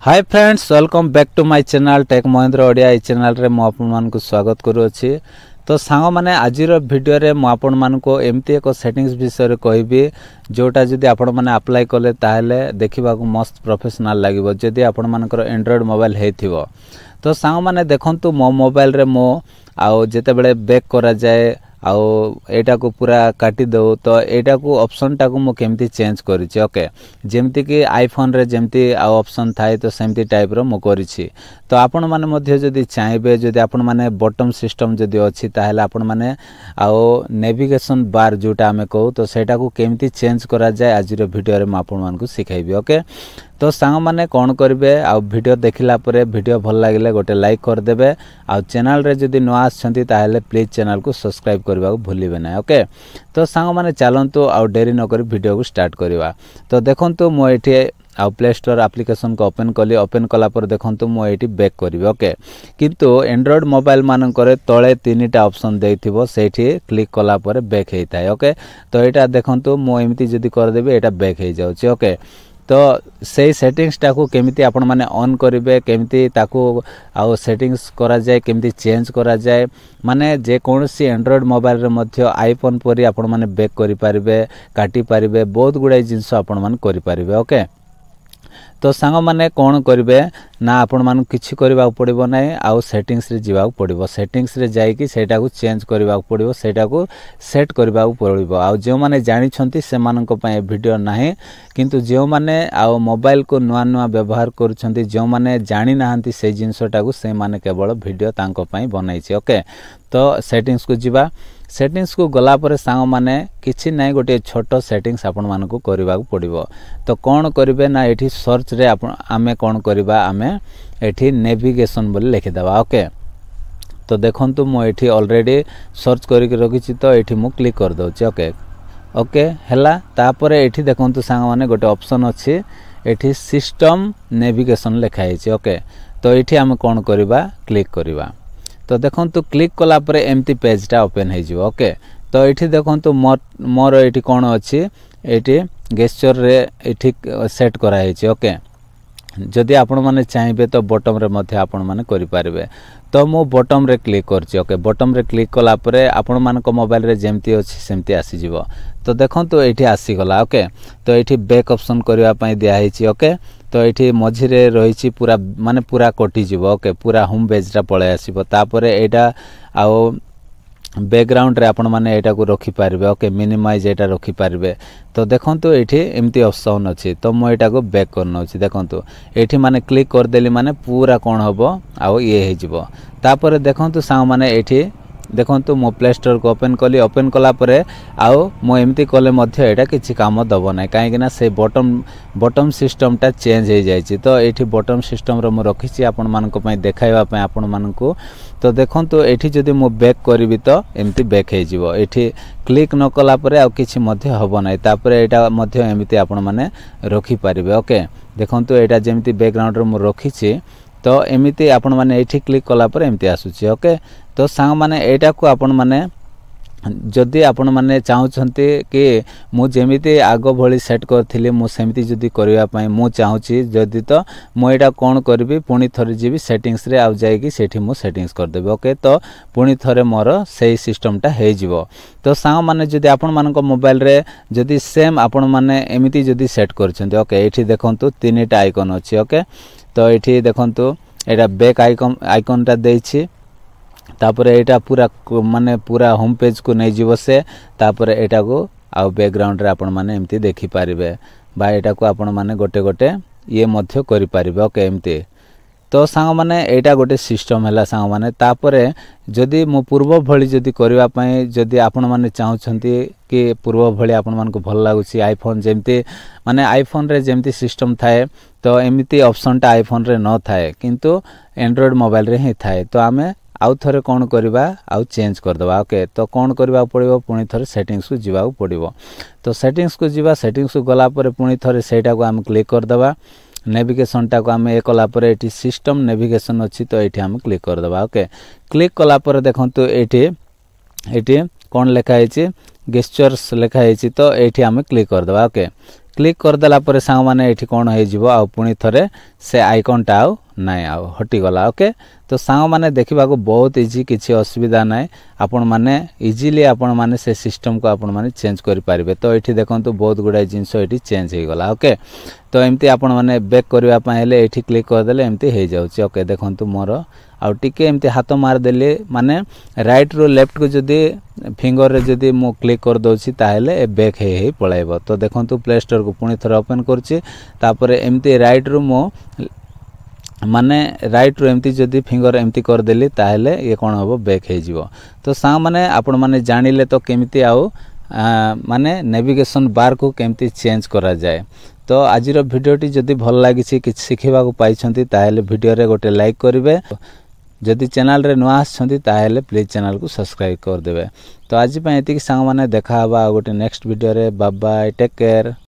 Hi friends, welcome back to my channel tech Mahendra Odia. ये channel रे मु आपन मान को स्वागत करूछि। तो सांग माने आजिर वीडियो रे मु आपन मान को एमती एक सेटिंग्स विषय रे कहबी जोटा जदि आपन माने अप्लाई कले ताहले देखिबा को मस्त प्रोफेशनल लागिवो। जदि आपन मानकर एंड्रॉइड मोबाइल हेथिवो तो सांग माने देखंतु मो मोबाइल रे मो आउ जेते बेले बैक करा जाए आउ एटा को पूरा काटी दो तो एटा को ऑप्शन टा को मो केमती चेंज करिछि। ओके, जेमती कि आईफोन रे जेमती आ ऑप्शन थाए तो सेमती टाइप रो मो करिछि। तो आपण माने मध्य जदि चाहेबे जदि आपण माने बटन सिस्टम जदि अछि ताहेले आपण माने आउ नेविगेशन बार जोटा हमें कहू तो सेटा को केमती चेंज करा जाए आज रो वीडियो रे म आपण मान को सिखाइबी। ओके, तो सांग माने कोन करबे आ वीडियो देखिला परे वीडियो भल लागिले गोटे लाइक कर देबे। आ चैनल रे जदि न आछंती ताहेले प्लीज चैनल को सब्सक्राइब करबा को भूलिबे ना। ओके, तो सांग माने चलंतु आ देरी न करी वीडियो को स्टार्ट करबा। तो देखंतु मो एठी आ प्ले स्टोर एप्लिकेशन को ओपन कली। ओपन कला पर देखंतु मो एठी बैक करबी। ओके, किंतु एंड्रॉइड मोबाइल मान करे तळे तीनटा ऑप्शन देथिबो सेठी क्लिक कला पर बैक हेताय। ओके, तो एटा देखंतु मो एमिति जदि कर देबे एटा बैक हे जाउची। ओके, तो से सेटिंग्स टाको केमिति आपण माने ऑन करिवे, केमिति ताको आउ सेटिंग्स करा जाए, केमिति चेंज करा जाए, माने जे कोनोसी एंड्रॉइड मोबाइल रे मध्य आईफोन परी आपण माने बैक करि पारिबे, काटी पारिबे, बहुत गुडा जिंस आपण माने करि पारिबे। ओके, तो सांग माने कोन करिवे ना आपण मान किछि करबा पड़िबो नै, आउ सेटिंग्स रे जीवा पड़िबो। सेटिंग्स रे जाई कि सेटा को चेंज करबा पड़िबो, सेटा को सेट करबा पड़िबो। आउ जे माने जानि छंती से मानन को पय वीडियो नाही, किंतु जे माने आउ मोबाइल को नुआ नुआ व्यवहार करूछंती, जे माने जानि नाहंती से जिंसटा को से माने केवल वीडियो तांको पय बनाइछि। ओके, तो सेटिंग्स को जीवा। सेटिंग्स को गला पर सांग माने किछि नै गोटे छोटो सेटिंग्स आपण मान को करबा पड़िबो। तो कोन करिवे ना एठी सर्च रे आपण आमे कोन करबा, आमे एठी नेविगेशन बोली लिखि देबा। ओके, तो देखंतु मो एठी ऑलरेडी सर्च करि के रखिछि तो एठी मु क्लिक कर दउछि। ओके, ओके हैला। तापरे एठी देखंतु सांग माने गोटे ऑप्शन अछि, एठी सिस्टम नेविगेशन लिखा हैछि। ओके, तो एठी आमे कोन करबा, क्लिक करबा। तो देखंतु क्लिक कला परे एम्ति पेज टा ओपन हे जिवो। ओके, तो एठी देखंतु मोर एठी कोन अछि, एठी गेस्चर रे एठी सेट करा हैछि। ओके, जदि आपण माने चाहिबे तो बॉटम रे मध्ये आपण माने करि पारिबे। तो मो बॉटम रे क्लिक करछि। ओके, बॉटम रे क्लिक कला परे आपण मान को मोबाइल रे जेमति अछि सेमति आसी जिवो। तो देखंतु एठी आसी गला। ओके, तो एठी बैक ऑप्शन करबा पई दिया हैछि। ओके, तो एठी मझी रे रहिछि पूरा माने पूरा कटि जिवो। ओके, पूरा होम पेज रा पळे आसीबो। तापरे एटा आउ बैकग्राउंड रे आपण माने एटा को रखि पारिबे। ओके, मिनिमाइज एटा रखि पारिबे। तो देखंतु एठी एम्ति ऑप्शन अछि, तो मो एटा को बैक करनो अछि। देखंतु एठी माने क्लिक कर देली माने पूरा कोन हबो आउ ये हे जिवो। तापरे देखंतु सांग माने एठी देखंतु मो प्ले स्टोर को ओपन कली। ओपन कला परे आउ मो एम्ति कले मध्य एटा किछि काम दबो नै, काहे कि ना से बटन सिस्टम टा चेंज हे जाय छि। तो एठी बटन सिस्टम रो मो रखि छि आपण मान को पय देखाइबा पय आपण मान को। तो देखंतु एठी जदि मो बैक करबी तो एम्ति बैक हे जिवो। एठी क्लिक न कला परे आउ किछि मध्य हबो नै। तापरे एटा मध्य एम्ति आपण माने रखि पारिबे। ओके, देखंतु एटा जेम्ति बैकग्राउंड रो मो रखि छि तो एमिति आपण माने एठी क्लिक कला पर एमिति आसुछि। ओके, तो सांग माने एटा को आपण माने जदि आपण माने चाहुछंती कि मु जेमिति आगो भली सेट करथिले मु सेमिति जदि करिवा पय मु चाहुछि, जदि तो मु एटा कोन करबी पुनी थरे जीबी सेटिंग्स रे आउ जाय कि सेठी मु सेटिंग्स कर देबे। ओके, तो पुनी थरे मोर सेही सिस्टम टा हे जिवो। तो सांग माने जदि आपण मान को मोबाइल रे जदि सेम आपण माने एमिति जदि सेट करछंती। ओके, एठी देखंतु तीनटा आइकन अछि। ओके, तो एठी देखंतु एटा बैक आइकन टा देछि। तापरे एटा पूरा माने पूरा होम पेज को नै जीवो से। तापरे एटा को आउ बैकग्राउंड रे आपण माने एम्ति देखि पारिबे बा एटा को आपण माने गोटे गोटे ये मध्य करि पारिबे। ओके, एम्ति तो सांग माने एटा गोटे सिस्टम हैला सांग माने। तापरे जदि मो पूर्व भली जदि करबा पय जदि आपण माने चाहुछंती कि पूर्व भली आपण मान को भल लागुछि आईफोन जेमति माने आईफोन रे जेमति सिस्टम थाए तो एमिति ऑप्शन टा आईफोन रे न थाए, किंतु एंड्रॉइड मोबाइल रे ही थाए। तो आमे आउ थरे कोन करबा आउ चेंज कर दबा। ओके, तो कोन करबा पड़िबो पुनी थरे सेटिंग्स को जीवा पड़िबो। तो सेटिंग्स को जीवा, सेटिंग्स को गला पर पुनी थरे सेटा को हम क्लिक कर दबा। नेविगेशन टा को हम ए कला पर एठी सिस्टम नेविगेशन अछि तो एठी हम क्लिक कर दबा। ओके, क्लिक कला पर देखंतु एठी कोन लेखा हैछि, गेस्चर्स लेखा हैछि तो एठी हम क्लिक कर दबा। ओके, क्लिक करदेला पर सांग माने एठी कोन हो जिवो आ पुणी थरे से आइकनटा आउ नाइ आउ हटिगला। ओके तो सांग माने देखा बहुत इजी, किसी असुविधा ना आपण माने इजीली आपण माने से सिस्टम को आपण माने चेंज करि पारिबे। तो एठी देखंतु बहुत गुडा जिंस एठी चेंज हो गला। ओके तो एमती आपण माने बैक करबा पय हेले एठी क्लिक कर देले एमती हे जाउची। ओके देखंतु मोर आ टिके एमती हाथ मार देले माने राइट रो लेफ्ट को जदी फिंगर रे जदी मो क्लिक कर दोची ताहेले ए बैक हे पळाइबो। तो देखंतु प्ले स्टोर को पुणी थरा ओपन करची, तापरे एमती राइट रो मो माने राइट रो एमती जदी फिंगर एमती कर देली ताहेले ये कोन होबो बैक हे जिवो। तो सा माने आपण माने जानिले तो केमिति आउ माने नेविगेशन बार को केमिति चेंज करा जाए। तो आजिर भिडियोटी जदी भल लागिछि कि सिखिबा को पाइछंती ताहेले भिडियो रे गोटे लाइक करिवे, जदि चैनल रे नुआ आछंती ताहेले प्लीज चैनल को सब्सक्राइब कर देबे। तो आज पय एतिकी संग माने देखा हबा गोटे नेक्स्ट वीडियो रे। Bye bye, take care.